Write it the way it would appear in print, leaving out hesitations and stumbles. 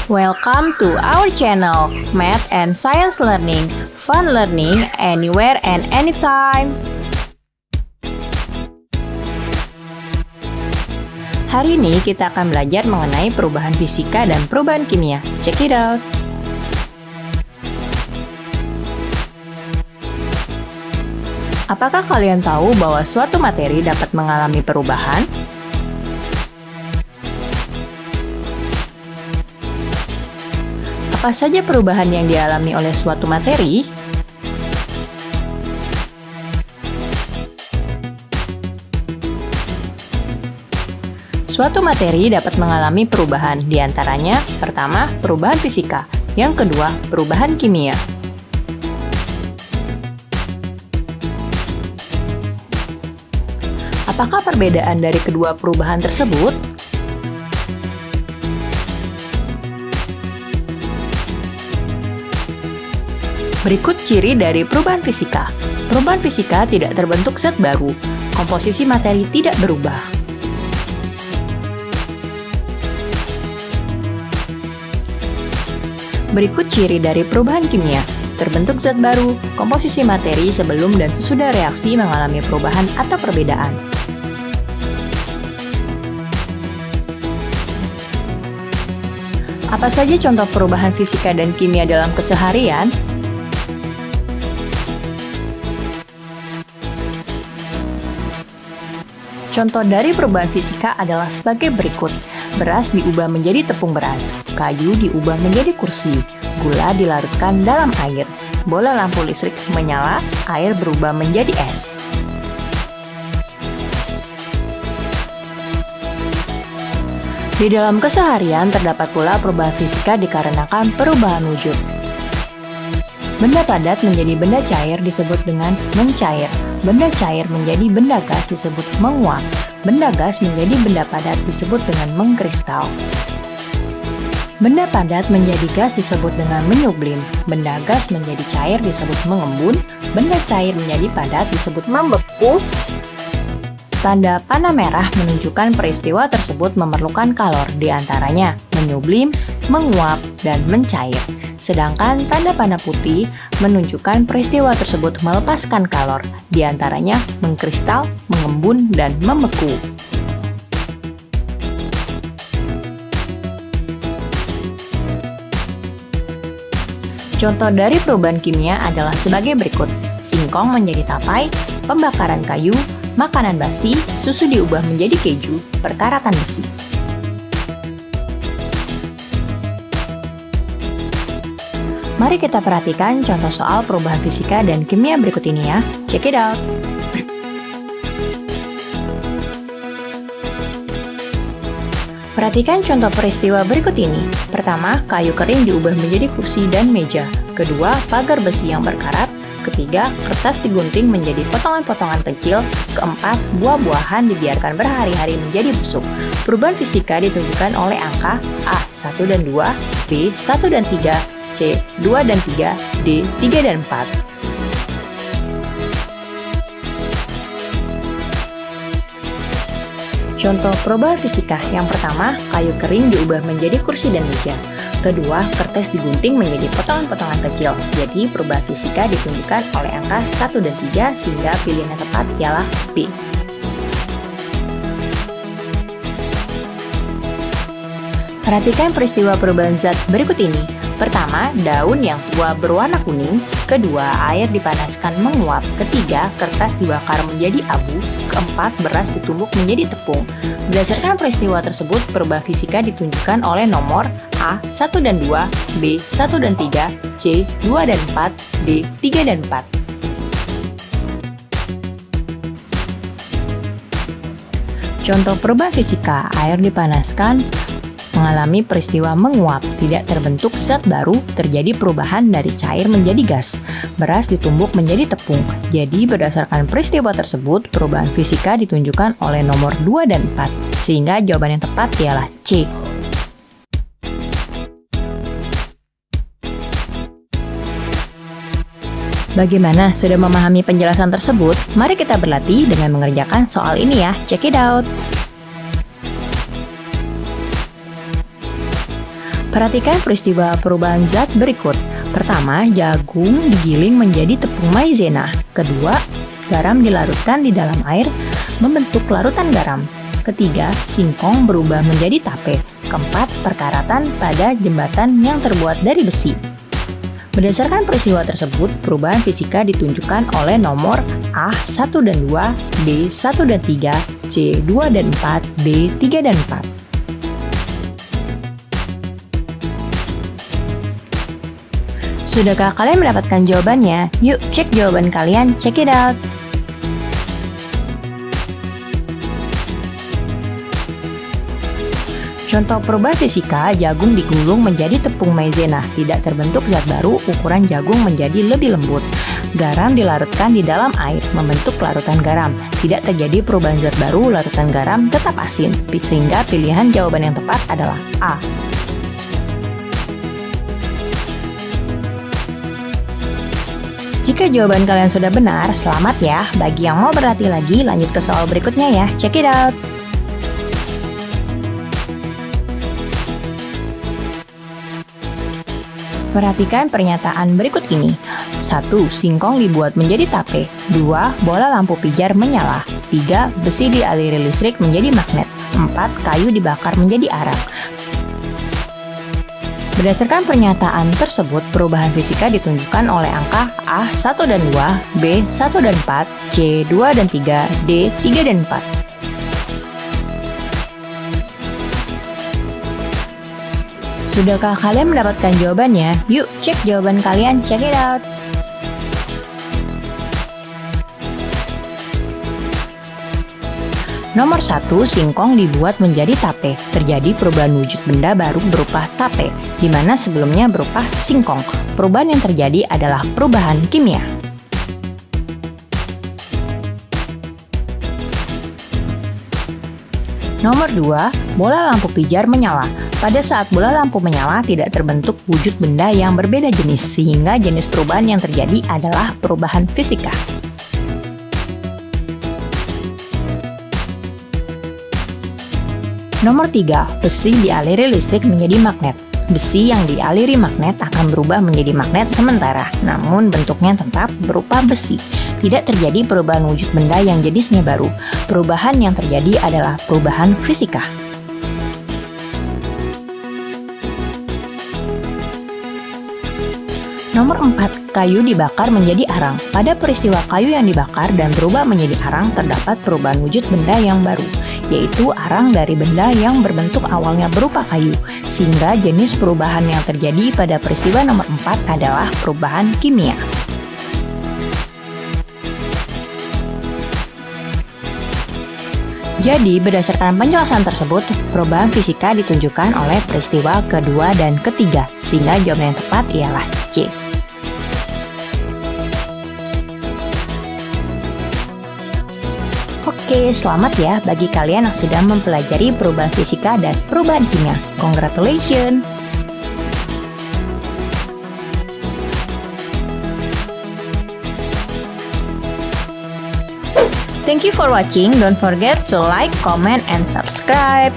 Welcome to our channel, Math and Science Learning. Fun learning anywhere and anytime. Hari ini kita akan belajar mengenai perubahan fisika dan perubahan kimia. Check it out. Apakah kalian tahu bahwa suatu materi dapat mengalami perubahan? Apa saja perubahan yang dialami oleh suatu materi? Suatu materi dapat mengalami perubahan, diantaranya pertama, perubahan fisika, yang kedua, perubahan kimia. Apakah perbedaan dari kedua perubahan tersebut? Berikut ciri dari perubahan fisika. Perubahan fisika tidak terbentuk zat baru. Komposisi materi tidak berubah. Berikut ciri dari perubahan kimia. Terbentuk zat baru, komposisi materi sebelum dan sesudah reaksi mengalami perubahan atau perbedaan. Apa saja contoh perubahan fisika dan kimia dalam keseharian? Contoh dari perubahan fisika adalah sebagai berikut. Beras diubah menjadi tepung beras, kayu diubah menjadi kursi, gula dilarutkan dalam air, bola lampu listrik menyala, air berubah menjadi es. Di dalam keseharian terdapat pula perubahan fisika dikarenakan perubahan wujud. Benda padat menjadi benda cair disebut dengan mencair. Benda cair menjadi benda gas disebut menguap. Benda gas menjadi benda padat disebut dengan mengkristal. Benda padat menjadi gas disebut dengan menyublim. Benda gas menjadi cair disebut mengembun. Benda cair menjadi padat disebut membeku. Tanda panah merah menunjukkan peristiwa tersebut memerlukan kalor, diantaranya menyublim, menguap, dan mencair. Sedangkan tanda panah putih menunjukkan peristiwa tersebut melepaskan kalor, diantaranya mengkristal, mengembun, dan membeku. Contoh dari perubahan kimia adalah sebagai berikut. Singkong menjadi tapai, pembakaran kayu, makanan basi, susu diubah menjadi keju, perkaratan besi. Mari kita perhatikan contoh soal perubahan fisika dan kimia berikut ini ya. Check it out. Perhatikan contoh peristiwa berikut ini. Pertama, kayu kering diubah menjadi kursi dan meja. Kedua, pagar besi yang berkarat. Ketiga, kertas digunting menjadi potongan-potongan kecil. Keempat, buah-buahan dibiarkan berhari-hari menjadi busuk. Perubahan fisika ditunjukkan oleh angka A 1 dan 2, B 1 dan 3, C 2 dan 3, D 3 dan 4. Contoh perubahan fisika yang pertama, kayu kering diubah menjadi kursi dan meja. Kedua, kertas digunting menjadi potongan-potongan kecil. Jadi, perubahan fisika ditunjukkan oleh angka 1 dan 3 sehingga pilihan yang tepat ialah B. Perhatikan peristiwa perubahan zat berikut ini. Pertama, daun yang tua berwarna kuning. Kedua, air dipanaskan menguap. Ketiga, kertas dibakar menjadi abu. Keempat, beras ditumbuk menjadi tepung. Berdasarkan peristiwa tersebut, perubahan fisika ditunjukkan oleh nomor A 1 dan 2, B 1 dan 3, C 2 dan 4, D 3 dan 4. Contoh perubahan fisika, air dipanaskan mengalami peristiwa menguap, tidak terbentuk zat baru, terjadi perubahan dari cair menjadi gas. Beras ditumbuk menjadi tepung. Jadi berdasarkan peristiwa tersebut, perubahan fisika ditunjukkan oleh nomor 2 dan 4. Sehingga jawaban yang tepat ialah C. Bagaimana? Sudah memahami penjelasan tersebut? Mari kita berlatih dengan mengerjakan soal ini ya. Check it out. Perhatikan peristiwa perubahan zat berikut. Pertama, jagung digiling menjadi tepung maizena. Kedua, garam dilarutkan di dalam air membentuk larutan garam. Ketiga, singkong berubah menjadi tape. Keempat, perkaratan pada jembatan yang terbuat dari besi. Berdasarkan peristiwa tersebut, perubahan fisika ditunjukkan oleh nomor A 1 dan 2, B 1 dan 3, C 2 dan 4, D 3 dan 4. Sudahkah kalian mendapatkan jawabannya? Yuk cek jawaban kalian, check it out! Contoh perubahan fisika, jagung digulung menjadi tepung maizena, tidak terbentuk zat baru, ukuran jagung menjadi lebih lembut. Garam dilarutkan di dalam air, membentuk larutan garam. Tidak terjadi perubahan zat baru, larutan garam tetap asin, sehingga pilihan jawaban yang tepat adalah A. Jika jawaban kalian sudah benar, selamat ya. Bagi yang mau berlatih lagi, lanjut ke soal berikutnya ya. Check it out! Perhatikan pernyataan berikut ini. 1. Singkong dibuat menjadi tape. 2. Bola lampu pijar menyala. 3. Besi dialiri listrik menjadi magnet. 4. Kayu dibakar menjadi arang. Berdasarkan pernyataan tersebut, perubahan fisika ditunjukkan oleh angka A 1 dan 2, B 1 dan 4, C 2 dan 3, D 3 dan 4. Sudahkah kalian mendapatkan jawabannya? Yuk cek jawaban kalian, check it out! Nomor 1, singkong dibuat menjadi tape. Terjadi perubahan wujud benda baru berupa tape, di mana sebelumnya berupa singkong. Perubahan yang terjadi adalah perubahan kimia. Nomor 2, bola lampu pijar menyala. Pada saat bola lampu menyala, tidak terbentuk wujud benda yang berbeda jenis, sehingga jenis perubahan yang terjadi adalah perubahan fisika. Nomor 3, besi dialiri listrik menjadi magnet. Besi yang dialiri magnet akan berubah menjadi magnet sementara, namun bentuknya tetap berupa besi. Tidak terjadi perubahan wujud benda yang jenisnya baru. Perubahan yang terjadi adalah perubahan fisika. Nomor 4, kayu dibakar menjadi arang. Pada peristiwa kayu yang dibakar dan berubah menjadi arang, terdapat perubahan wujud benda yang baru, yaitu arang dari benda yang berbentuk awalnya berupa kayu, sehingga jenis perubahan yang terjadi pada peristiwa nomor 4 adalah perubahan kimia. Jadi, berdasarkan penjelasan tersebut, perubahan fisika ditunjukkan oleh peristiwa kedua dan ketiga, sehingga jawaban yang tepat ialah C. Oke, selamat ya bagi kalian yang sudah mempelajari perubahan fisika dan perubahan kimia. Congratulations! Thank you for watching. Don't forget to like, comment, and subscribe.